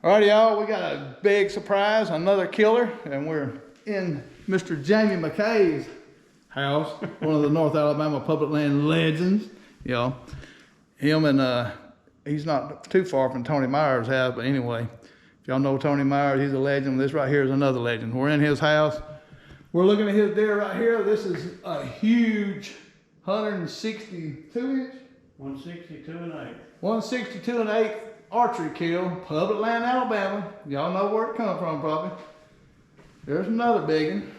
Alrighty, y'all, we got a big surprise, another killer, and we're in Mr. Jamie Mccay's house, one of the North Alabama public land legends. You know, him and he's not too far from Tony Myers' house, but anyway, if y'all know Tony Myers, he's a legend. This right here is another legend. We're in his house. We're looking at his deer right here. This is a huge 162 inch. 162 and 8. 162 and 8 archery kill, public land, Alabama. Y'all know where it come from probably. There's another big one.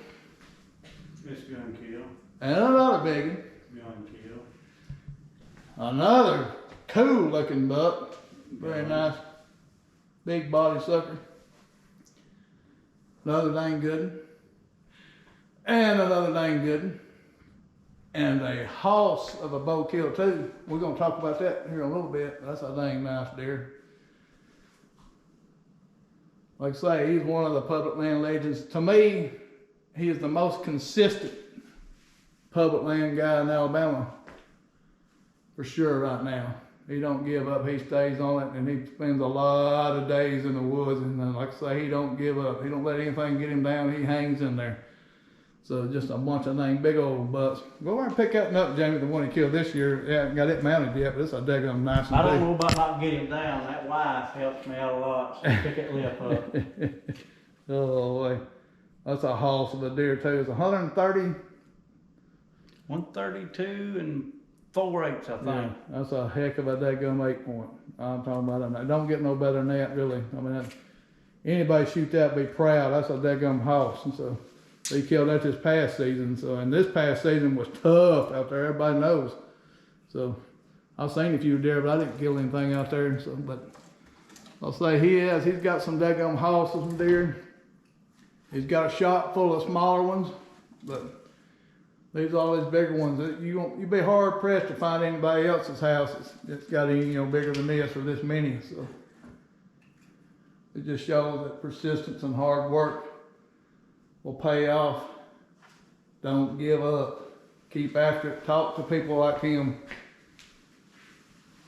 This gun kill. And another big one. Gun kill. Another cool looking buck. Very nice. Big body sucker. Another dang good one. And another dang good one. And a hoss of a bow kill too. We're gonna talk about that here in a little bit. That's a dang nice deer. Like I say, he's one of the public land legends. To me, he is the most consistent public land guy in Alabama. For sure right now. He don't give up, he stays on it, and he spends a lot of days in the woods. And like I say, he don't give up. He don't let anything get him down, he hangs in there. So just a bunch of dang big old bucks. Go over and pick that one up, Jamie, the one he killed this year. Yeah, I haven't got it mounted yet, but it's a daggum nice and I don't know about not getting him down. That wife helps me out a lot, so pick that lip up. Oh, boy. That's a hoss of a deer, too. It's 130. 132 and 4/8, I think. Yeah, that's a heck of a daggum 8-point. I'm talking about it. Don't get no better than that, really. I mean, anybody shoot that, be proud. That's a daggum hoss. And so he killed that this past season. So, and this past season was tough out there. Everybody knows. So, I've seen a few deer, but I didn't kill anything out there. So, but I'll say he's got some daggum hosses and deer. He's got a shot full of smaller ones, but these all these bigger ones. You'd be hard pressed to find anybody else's house that's got any bigger than this or this many. So, it just shows that persistence and hard work will pay off. Don't give up. Keep after it. Talk to people like him.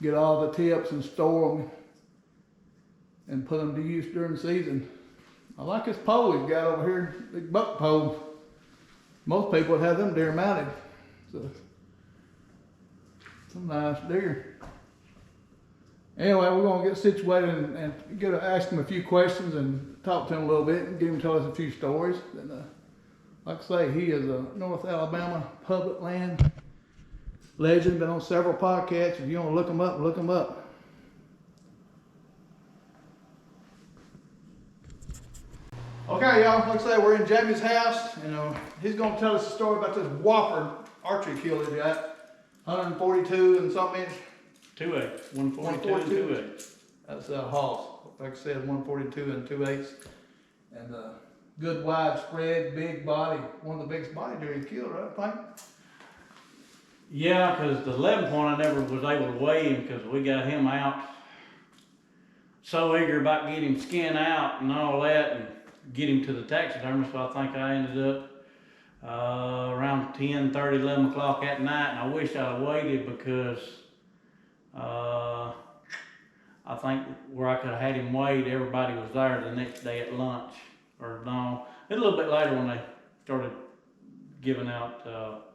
Get all the tips and store them and put them to use during the season. I like this pole he's got over here, big buck pole. Most people would have them deer mounted. So, some nice deer. Anyway, we're gonna get situated and get to ask him a few questions and talk to him a little bit and get him to tell us a few stories. And like I say, he is a North Alabama public land legend. Been on several podcasts. If you want to look him up, look him up. Okay, y'all. Like I say, we're in Jamie's house. He's gonna tell us a story about this whopper archery kill he got. 142 and something inch. 2/8. 142 and 2/8. That's a hoss. Like I said, 142 and 2/8. And good widespread, big body. One of the biggest body deer he killed, right, I think? Yeah, because the 11-point I never was able to weigh him because we got him out. So eager about getting him skinned out and all that and get him to the taxidermist. So I think I ended up around 10:30, 11 o'clock at night. And I wish I'd waited because I think where I could have had him weighed, everybody was there the next day at lunch. Or no, a little bit later when they started giving out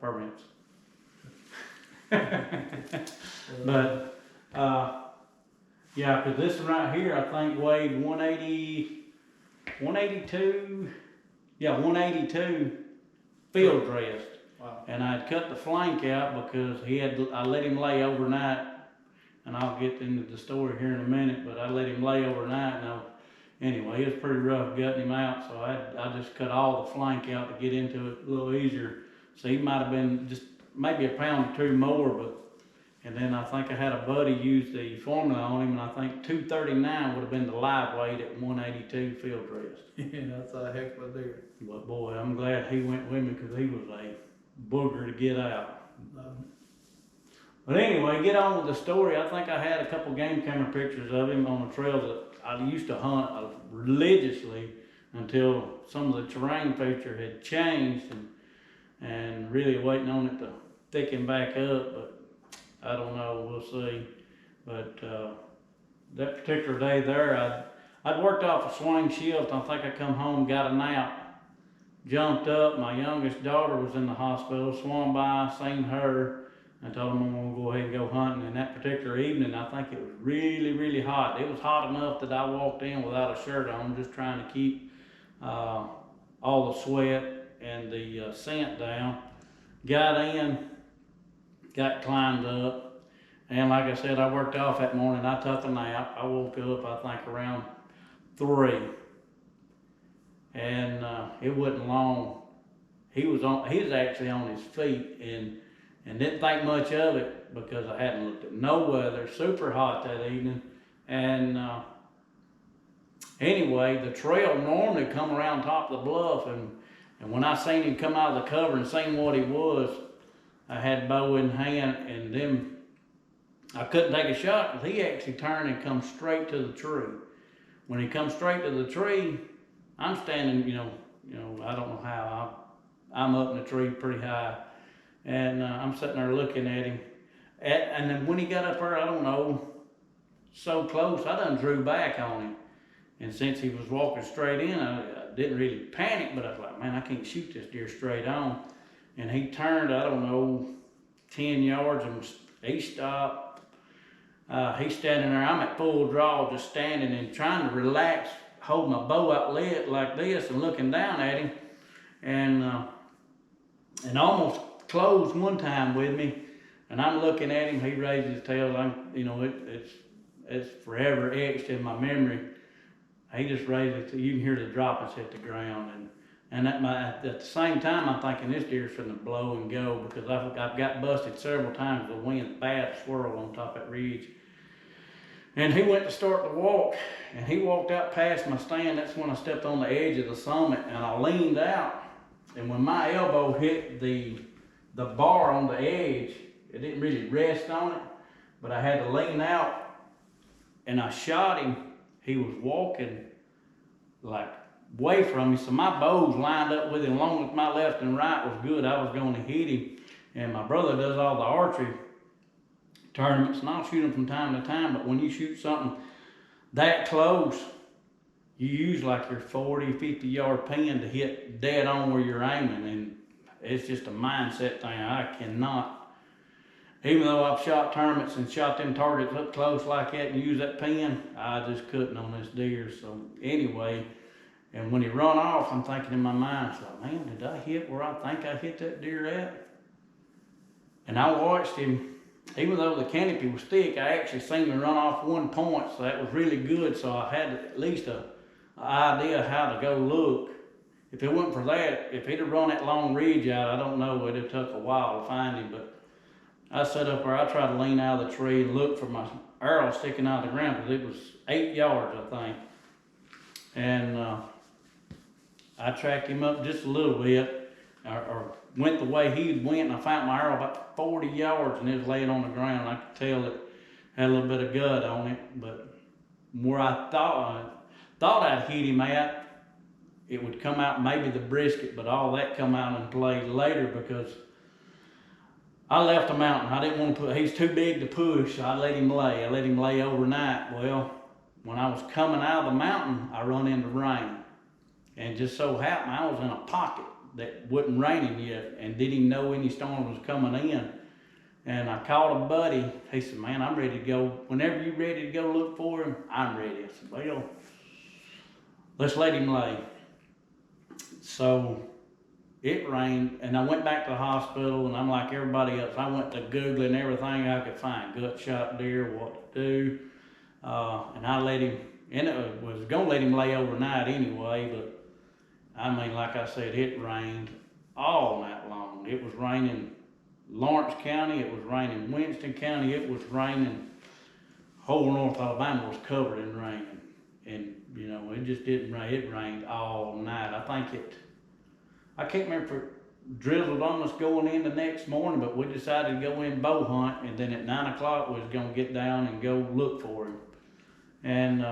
permits. But yeah, because this one right here I think weighed 182, yeah, 182 field dressed. Wow. And I'd cut the flank out because I let him lay overnight. And I'll get into the story here in a minute, but I let him lay overnight. Anyway, it was pretty rough gutting him out, so I just cut all the flank out to get into it a little easier. So he might have been just maybe a pound or two more, and then I think I had a buddy use the formula on him, and I think 239 would have been the live weight at 182 field dressed. Yeah, that's a heck of a deer. But boy, I'm glad he went with me because he was a booger to get out. But anyway, get on with the story. I think I had a couple game camera pictures of him on the trail that I used to hunt religiously until some of the terrain feature had changed and really waiting on it to thicken back up. But I don't know, we'll see. But that particular day there, I'd worked off a swing shift. I think I come home, got a nap, jumped up. My youngest daughter was in the hospital, swung by, seen her. I told them I'm gonna go ahead and go hunting. And that particular evening, I think it was really, really hot. It was hot enough that I walked in without a shirt on, just trying to keep all the sweat and the scent down. Got in, got climbed up, and like I said, I worked off that morning. I took a nap. I woke up, I think, around 3, and it wasn't long. He was actually on his feet, and didn't think much of it because I hadn't looked at no weather. Super hot that evening, and anyway, the trail normally come around top of the bluff, and when I seen him come out of the cover and seen what he was, I had bow in hand, and then I couldn't take a shot because he actually turned and come straight to the tree. When he comes straight to the tree, I'm standing, I don't know how, I'm up in the tree pretty high, and I'm sitting there looking at him. And then when he got up there, I don't know, so close, I done drew back on him. And since he was walking straight in, I didn't really panic, but I was like, man, I can't shoot this deer straight on. And he turned, I don't know, 10 yards, and he stopped. He's standing there, I'm at full draw, just standing and trying to relax, holding my bow out like this and looking down at him. And almost closed one time with me. And I'm looking at him, he raised his tail. It's forever etched in my memory. He just raised it, you can hear the droppings hit the ground. And at the same time, I'm thinking this deer's finna blow and go, because I've got busted several times with the wind, bad swirl on top of that ridge. And he went to start to walk, and he walked out past my stand. That's when I stepped on the edge of the summit, and I leaned out. And when my elbow hit the bar on the edge, it didn't really rest on it, but I had to lean out, and I shot him. He was walking like way from me, so my bows lined up with him. As long as my left and right was good, I was going to hit him. And my brother does all the archery tournaments, and I'll shoot them from time to time, but when you shoot something that close, you use like your 40, 50 yard pin to hit dead on where you're aiming, and it's just a mindset thing. I cannot, even though I've shot tournaments and shot them targets up close like that and use that pin, I just couldn't on this deer. So anyway, and when he run off, I'm thinking in my mind, it's like, man, did I hit where I think I hit that deer at? And I watched him, even though the canopy was thick, I actually seen him run off 1 point, so that was really good. So I had at least an idea how to go look. If it wasn't for that, if he'd have run that long ridge out, I don't know, it'd have took a while to find him. But I sat up there, I tried to lean out of the tree and look for my arrow sticking out of the ground, because it was 8 yards, I think. And I tracked him up just a little bit, or went the way he went, and I found my arrow about 40 yards, and it was laying on the ground. I could tell it had a little bit of gut on it, but where I thought I'd hit him at, it would come out maybe the brisket, but all that come out and play later, because I left the mountain. I didn't want to he's too big to push, so I let him lay. I let him lay overnight. Well, when I was coming out of the mountain, I run into rain. And just so happened, I was in a pocket that wasn't raining yet, and didn't even know any storm was coming in. And I called a buddy. He said, man, I'm ready to go. Whenever you're ready to go look for him, I'm ready. I said, well, let's let him lay. So it rained, and I went back to the hospital, and I'm like everybody else. I went to Googling everything I could find, gut shot deer, what to do. And I let him, and it was gonna let him lay overnight anyway, but I mean, like I said, it rained all night long. It was raining Lawrence County, it was raining Winston County, it was raining, whole North Alabama was covered in rain. And it just didn't rain, it rained all night. I can't remember if it drizzled on us going in the next morning, but we decided to go in bow hunt, and then at 9 o'clock we was gonna get down and go look for him. And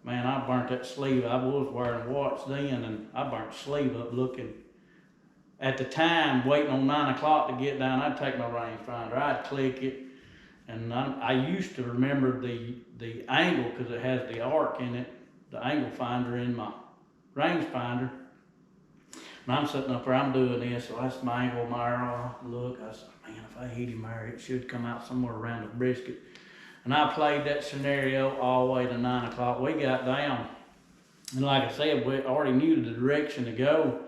man, I burnt that sleeve. I was wearing a watch then, and I burnt the sleeve up looking. At the time, waiting on 9 o'clock to get down, I'd take my rangefinder, I'd click it, and I used to remember the angle, because it has the arc in it, the angle finder in my range finder. And I'm sitting up there, I'm doing this, so that's my angle marker. Look, I said, man, if I hit him there, it should come out somewhere around the brisket. And I played that scenario all the way to 9 o'clock. We got down, and like I said, we already knew the direction to go.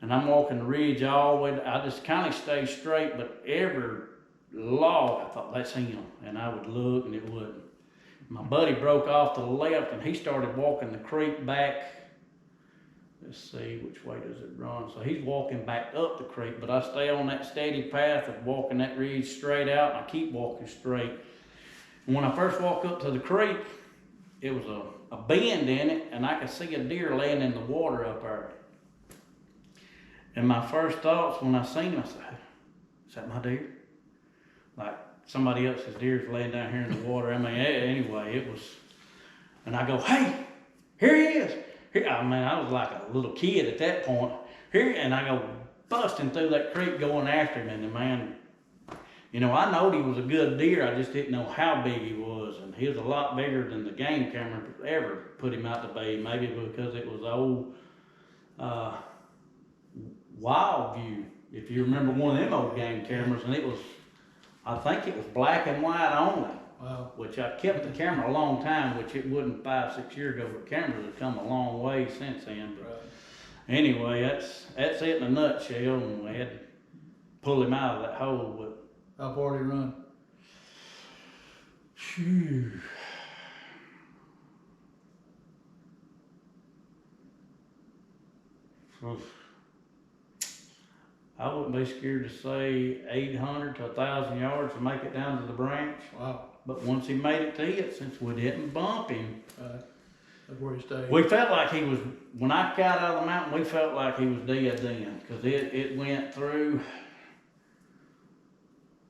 And I'm walking the ridge all the way, I just kind of stayed straight, but every log, I thought, that's him. And I would look, and it wouldn't. My buddy broke off to the left, and he started walking the creek back. Let's see, which way does it run? So he's walking back up the creek, but I stay on that steady path of walking that ridge straight out, and I keep walking straight. And when I first walked up to the creek, it was a bend in it, and I could see a deer laying in the water up there. And my first thoughts when I seen him, I said, is that my deer? Like somebody else's deer's laying down here in the water. I mean, anyway, it was, and I go, hey, here he is. Here, I mean, I was like a little kid at that point. Here, and I go busting through that creek going after him, and the man, you know, I knowed he was a good deer, I just didn't know how big he was, and he was a lot bigger than the game camera ever put him out to be, maybe because it was old Wild View, if you remember one of them old game cameras, and it was, I think it was black and white only. Wow. Which I kept the camera a long time, which it wasn't 5-6 years ago, but cameras have come a long way since then. But Right. anyway, that's it in a nutshell, and we had to pull him out of that hole. But How far did he run? phew. I wouldn't be scared to say 800 to 1,000 yards to make it down to the branch. Wow. But once he made it to it, since we didn't bump him, That's where he stayed. we felt like he was, when I got out of the mountain, we felt like he was dead then. Because it went through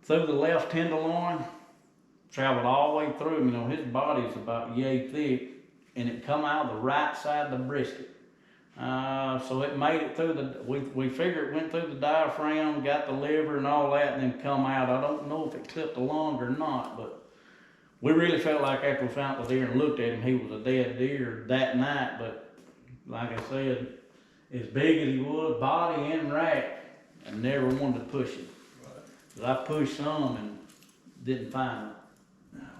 the left tenderloin, traveled all the way through him. You know, his body's about yay thick, and it come out of the right side of the brisket. So it made it through we figured it went through the diaphragm, got the liver and all that, and then come out. I don't know if it clipped the lung or not, but we really felt like after we found the deer and looked at him, he was a dead deer that night. But like I said, as big as he was, body and rack, I never wanted to push him. Right. I pushed some and didn't find him.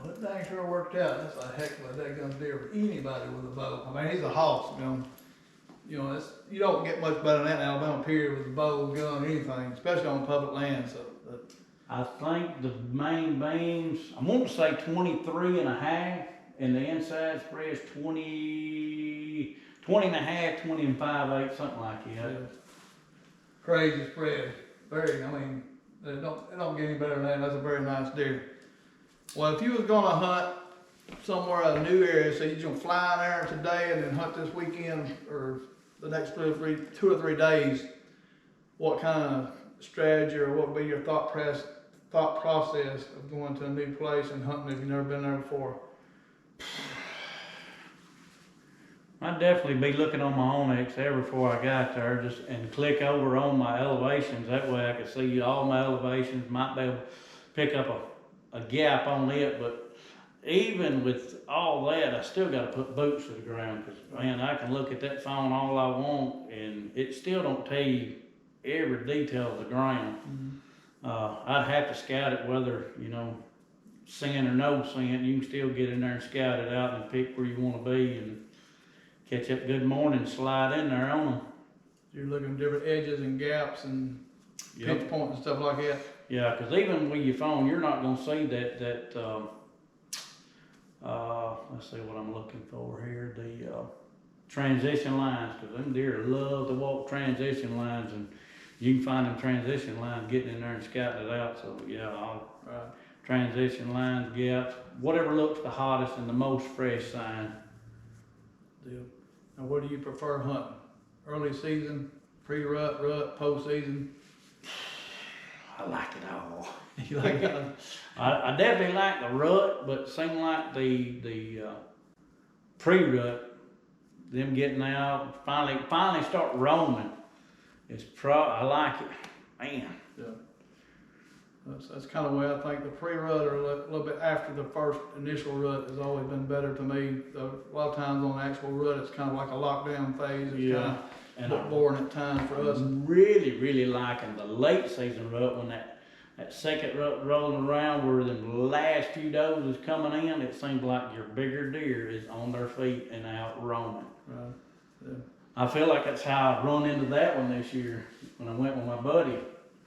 Well, that thing sure worked out. That's a heck of a daggum deer for anybody with a bow. I mean, he's a hoss, you know. You know, you don't get much better than that in Alabama, period, with a bow, gun, or anything, especially on public land. So, I think the main beams, I want to say 23 and a half, and the inside spread is 20 and a half, 20 and 5/8, something like that. yeah. Crazy spread. Very, I mean, it don't get any better than that. That's a very nice deer. Well, if you was gonna hunt somewhere in a new area, so you're gonna fly in there today and then hunt this weekend or the next 2 or 3 days, what kind of strategy or what would be your thought process of going to a new place and hunting if you've never been there before? I'd definitely be looking on my Onyx ever before I got there, just and click over on my elevations. That way I could see all my elevations, might be able to pick up a gap on it, but even with all that, I still got to put boots to the ground, because man, I can look at that phone all I want, and it still don't tell you every detail of the ground. Mm-hmm. I'd have to scout it, whether, you know, sand or no sand. You can still get in there and scout it out and pick where you want to be and catch that good morning and slide in there on them. You're looking at different edges and gaps and pinch points and stuff like that. Yeah, because even with your phone, you're not going to see that let's see what I'm looking for here, the transition lines, because them deer love to walk transition lines, and you can find them transition lines getting in there and scouting it out. So yeah, transition lines, gaps, whatever looks the hottest and the most fresh sign. Deal. Now, what do you prefer hunting? Early season, pre-rut, rut, post-season? I like it all. You like that? I definitely like the rut, but seem like the pre-rut, them getting out, finally start roaming. I like it, man. Yeah. That's kind of the way I think. The pre-rut or a little bit after the first initial rut has always been better to me. A lot of times on the actual rut, it's kind of like a lockdown phase. It's Yeah. kind of boring at times for us. I'm really liking the late season rut when that second rut rolling around where the last few does is coming in. It seems like your bigger deer is on their feet and out roaming. Right. Yeah. I feel like that's how I run into that one this year when I went with my buddy.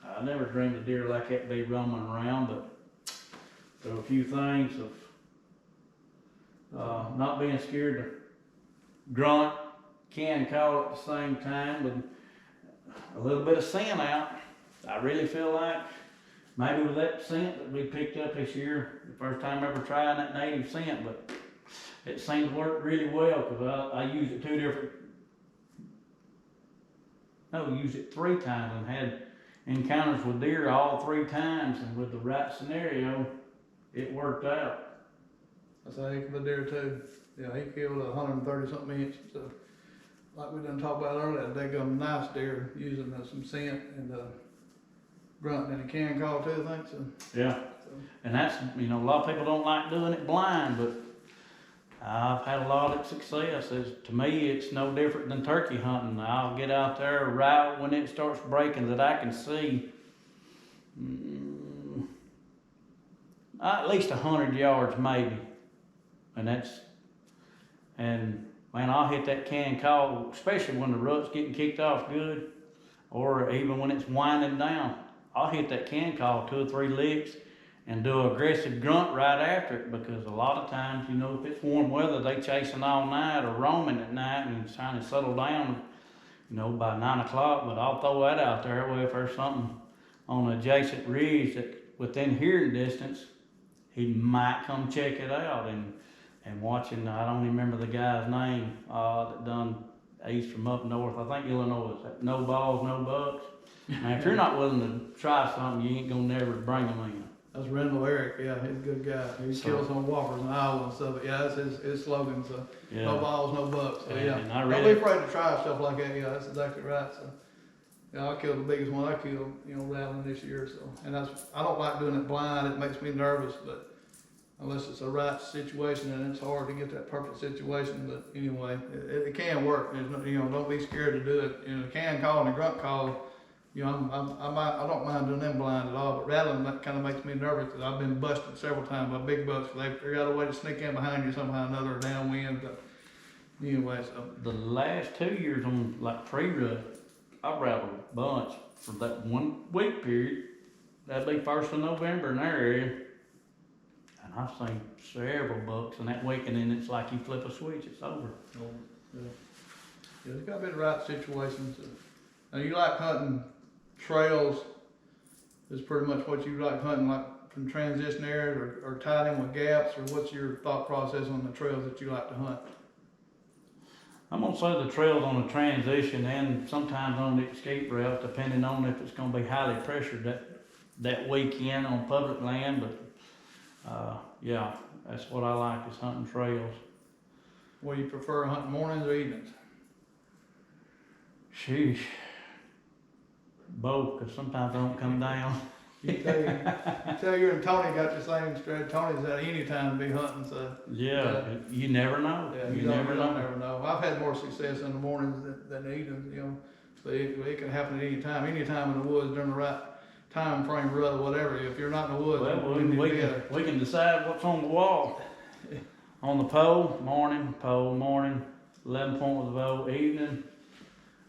I never dreamed a deer like that be roaming around, but there were a few things of not being scared to grunt, can call at the same time with a little bit of scent out. I really feel like maybe with that scent that we picked up this year, the first time ever trying that native scent, but it seemed to work really well because I used it used it 3 times and had encounters with deer all 3 times, and with the right scenario, it worked out. That's a heck of a deer too. Yeah, he killed 130 something inch. So, like we done talked about earlier, they got a nice deer using some scent and grunt and a can call too, I think so. Yeah, and that's, a lot of people don't like doing it blind, but I've had a lot of success. To me, it's no different than turkey hunting. I'll get out there right when it starts breaking that I can see at least 100 yards maybe. And man, I'll hit that can call, especially when the rut's getting kicked off good, or even when it's winding down. I'll hit that can call 2 or 3 licks and do aggressive grunt right after it, because a lot of times, if it's warm weather, they chasing all night or roaming at night and it's trying to settle down, by 9 o'clock. But I'll throw that out there. Well, if there's something on an adjacent ridge that within hearing distance, he might come check it out. And watching, I don't even remember the guy's name that done. He's from up north, I think Illinois. No balls, no bucks. Now, if you're not willing to try something, you ain't gonna never bring them in. That's Rendell Eric, yeah, he's a good guy. He kills on whoppers in Iowa and stuff, but yeah, that's his slogan, so Yeah. no balls, no bucks. So yeah, And I don't really, be afraid to try stuff like that, yeah, that's exactly right. So yeah, I killed the biggest one I killed, rattling this year, so. And I don't like doing it blind, it makes me nervous, but unless it's a right situation, and it's hard to get that perfect situation, but anyway, it can work. There's no, don't be scared to do it. The can call and the grunt call, I don't mind doing them blind at all, but rattling that kind of makes me nervous because I've been busted several times by big bucks. They got a way to sneak in behind you somehow or another, or downwind. But anyway, so the last 2 years on like pre-rut, I rattled a bunch for that 1 week period. That'd be 1st of November in our area. And I've seen several bucks in that week, and then it's like you flip a switch, it's over. yeah, it's got to be the right situation. So. Now you like hunting trails, is pretty much what you like hunting, like from transition areas or tied in with gaps, or what's your thought process on the trails that you like to hunt? I'm gonna say the trails on the transition and sometimes on the escape route, depending on if it's gonna be highly pressured that weekend on public land. But yeah, that's what I like, is hunting trails. What do you prefer, hunting mornings or evenings? Sheesh. Both, because sometimes I don't come down. You tell you and Tony got the same straight. Tony's at any time to be hunting, so. Yeah, you never know. Yeah, you never know. never know. I've had more success in the mornings than the evenings, but it can happen at any time. Any time in the woods during the right time frame, rut or whatever. If you're not in the woods, Well, we can decide what's on the wall. On the pole, morning, 11-point with the bow, evening,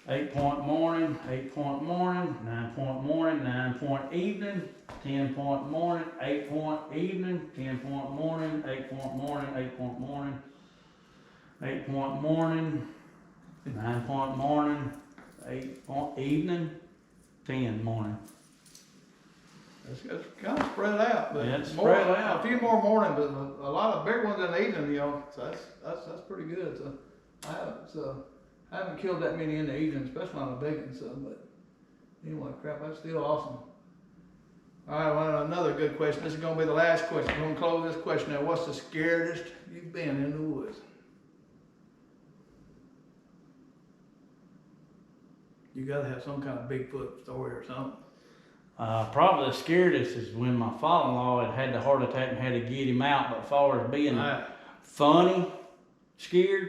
8-point morning, 8-point morning, 9-point morning, 9-point evening, 10-point morning, 8-point evening, 10-point morning, 8-point morning, 8-point morning, 8-point morning, 9-point morning, 8-point evening, 10 morning. It's kind of spread out, but Yeah, it's spread out. A few more mornings, but a lot of big ones in the evening, so that's pretty good. So I haven't killed that many in the evening, especially on the big ones. So, but anyway, crap, that's still awesome. All right, well, another good question. This is going to be the last question. We're going to close this question now. What's the scariest you've been in the woods? You got to have some kind of Bigfoot story or something. Probably the scariest is when my father-in-law had the heart attack and had to get him out. But as far as being funny, scared,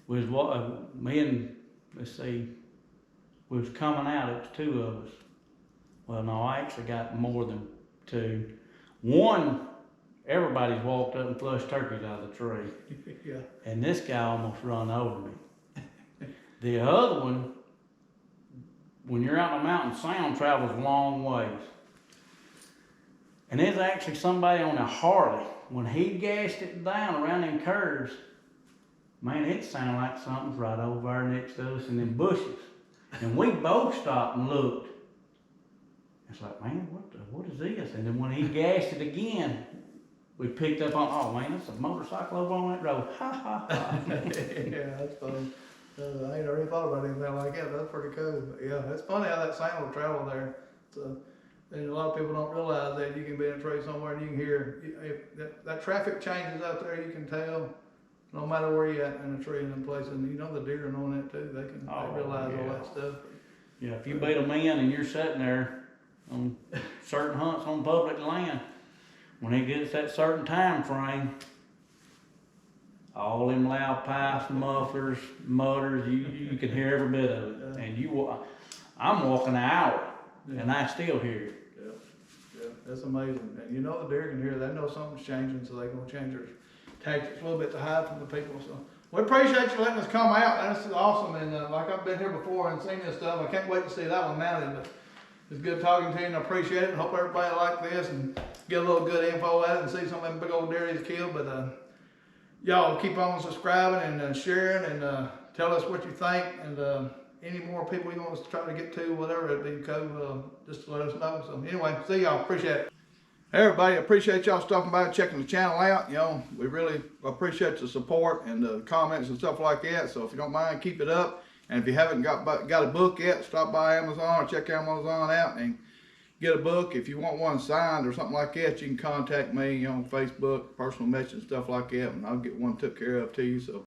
was what me and let's see, we was coming out. It was two of us. Well, no, I actually got more than two. One, everybody's walked up and flushed turkeys out of the tree, Yeah. and this guy almost run over me. The other one, when you're out in the mountains, sound travels long ways. And there's actually somebody on a Harley. When he gassed it down around them curves, man, it sounded like something's right over there next to us in them bushes. And we both stopped and looked. It's like, man, what is this? And then when he gassed it again, we picked up on, oh man, that's a motorcycle over on that road. Ha ha ha. Yeah, that's funny. I ain't already thought about anything like that. That's pretty cool. But yeah, it's funny how that sound will travel there. So, and a lot of people don't realize that you can be in a tree somewhere and you can hear, if that traffic changes out there, you can tell, no matter where you're at in a tree in them places. And you know the deer are knowing that too. They realize all that stuff. Yeah, if you beat a man and you're sitting there on certain hunts on public land, when it gets that certain time frame, all them loud pipes, mufflers, mutters, you can hear every bit of it. And I'm walking an hour, and I still hear it. Yeah, that's amazing. And you know the deer can hear. They know something's changing, so they're gonna change their tactics a little bit to hide from the people. So we appreciate you letting us come out. That's awesome. And like I've been here before and seen this stuff. I can't wait to see that one mounted. But it's good talking to you, and I appreciate it. And hope everybody like this and get a little good info at it and see some of them big old deer he's killed. But y'all keep on subscribing and sharing and tell us what you think. And any more people you want us to try to get to, whatever, it'd be cool, just to let us know. So anyway, see y'all. Appreciate it. Hey everybody, appreciate y'all stopping by and checking the channel out. You know, we really appreciate the support and the comments and stuff like that. So if you don't mind, keep it up. And if you haven't got a book yet, stop by Amazon or check Amazon out and get a book. If you want one signed or something like that, you can contact me on Facebook, personal message, stuff like that, and I'll get one took care of to you. So